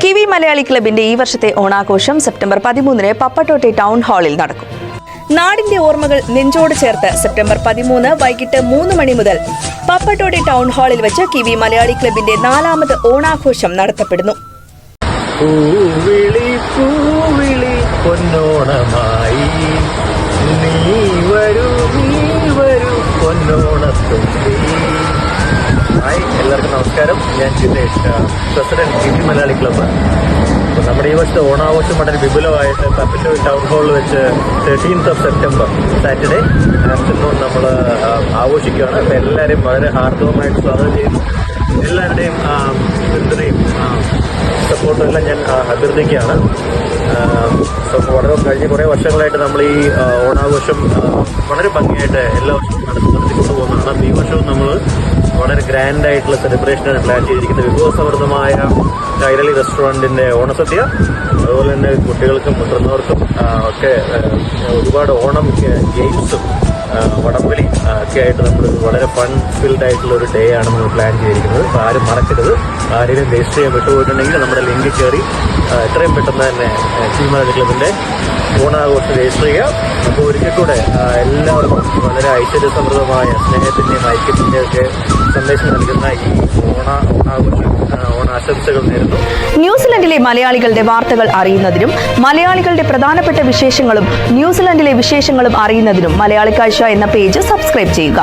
Kiwi Malayali ക്ലബിന്റെ ഈ വർഷത്തെ ഓണാഘോഷം സെപ്റ്റംബർ 13 പപ്പട്ടോട്ടെ ടൗൺ ഹാളിൽ നടക്കും. നാടിന്റെ ഓർമ്മകൾ നെഞ്ചോട് ചേർത്ത് സെപ്റ്റംബർ 13 വൈകിട്ട് 3 മണി മുതൽ പപ്പട്ടോട്ടെ ടൗൺ ഹാളിൽ വെച്ച് കിവി മലയാളി ക്ലബിന്റെ 4ാമത് ഓണാഘോഷം നടത്തപ്പെടുന്നു. എല്ലാവർക്കും നമസ്കാരം. ഞാൻ Jitesh, president Kiwi Malayali club. അപ്പോൾ നമ്മുടെ ഈ വർഷത്തെ ഓണാഘോഷം വളരെ വിപുലമായിട്ട് പപ്പട്ടോട്ടെ ടൗൺ ഹാളിൽ വെച്ച് 13th സെപ്റ്റംബർ സാറ്റർഡേ ആഫ്റ്റർനൂൺ നമ്മൾ ആഘോഷിക്കുകയാണ്. അപ്പോൾ എല്ലാവരെയും വളരെ ഹാർദവമായിട്ട് സ്വാഗതം ചെയ്യുന്നു. എല്ലാവരുടെയും പിന്തുണയും സപ്പോർട്ടും എല്ലാം ഞാൻ അഭ്യർത്ഥിക്കുകയാണ്. വളരെ കഴിഞ്ഞ കുറേ വർഷങ്ങളായിട്ട് നമ്മൾ ഈ ഓണാഘോഷം വളരെ ഭംഗിയായിട്ട് എല്ലാ വർഷവും നടത്തിക്കൊണ്ടു പോകുന്നതാണ്. ഈ വർഷവും നമ്മൾ വളരെ ഗ്രാൻഡ് ആയിട്ടുള്ള സെലിബ്രേഷനാണ് പ്ലാൻ ചെയ്തിരിക്കുന്നത്. വിഭവസമൃദ്ധമായ കൈരളി റെസ്റ്റോറൻറ്റിൻ്റെ ഓണസദ്യ, അതുപോലെ തന്നെ കുട്ടികൾക്കും മുതിർന്നവർക്കും ഒക്കെ ഒരുപാട് ഓണം ഗെയിംസും വടംവലി ഒക്കെ ആയിട്ട് നമ്മൾ വളരെ ഫൺ ഫിൽഡ് ആയിട്ടുള്ള ഒരു ഡേ ആണ് നമ്മൾ പ്ലാൻ ചെയ്തിരിക്കുന്നത്. അപ്പോൾ ആരും മറക്കരുത്. ആരെയും രജിസ്റ്റർ ചെയ്യാൻ വിട്ടുപോയിട്ടുണ്ടെങ്കിൽ നമ്മുടെ ലിങ്ക് കയറി എത്രയും പെട്ടെന്ന് തന്നെ കിവി മലയാളി ക്ലബിൻ്റെ ഓണാഘോഷം രജിസ്റ്റർ ചെയ്യുക. അപ്പോൾ ഒരിക്കൽ കൂടെ എല്ലാവർക്കും വളരെ ഐശ്വര്യസമൃദ്ധമായ സ്നേഹത്തിൻ്റെയും ഐക്യത്തിൻ്റെയും ഒക്കെ സന്ദേശം നൽകുന്ന ഈ ഓണാശംസകൾ നേരുന്നു. ന്യൂസിലൻഡിലെ മലയാളികളുടെ വാർത്തകൾ അറിയുന്നതിനും മലയാളികളുടെ പ്രധാനപ്പെട്ട വിശേഷങ്ങളും ന്യൂസിലൻഡിലെ വിശേഷങ്ങളും അറിയുന്നതിനും മലയാളി കാഴ്ച എന്ന പേജ് സബ്സ്ക്രൈബ് ചെയ്യുക.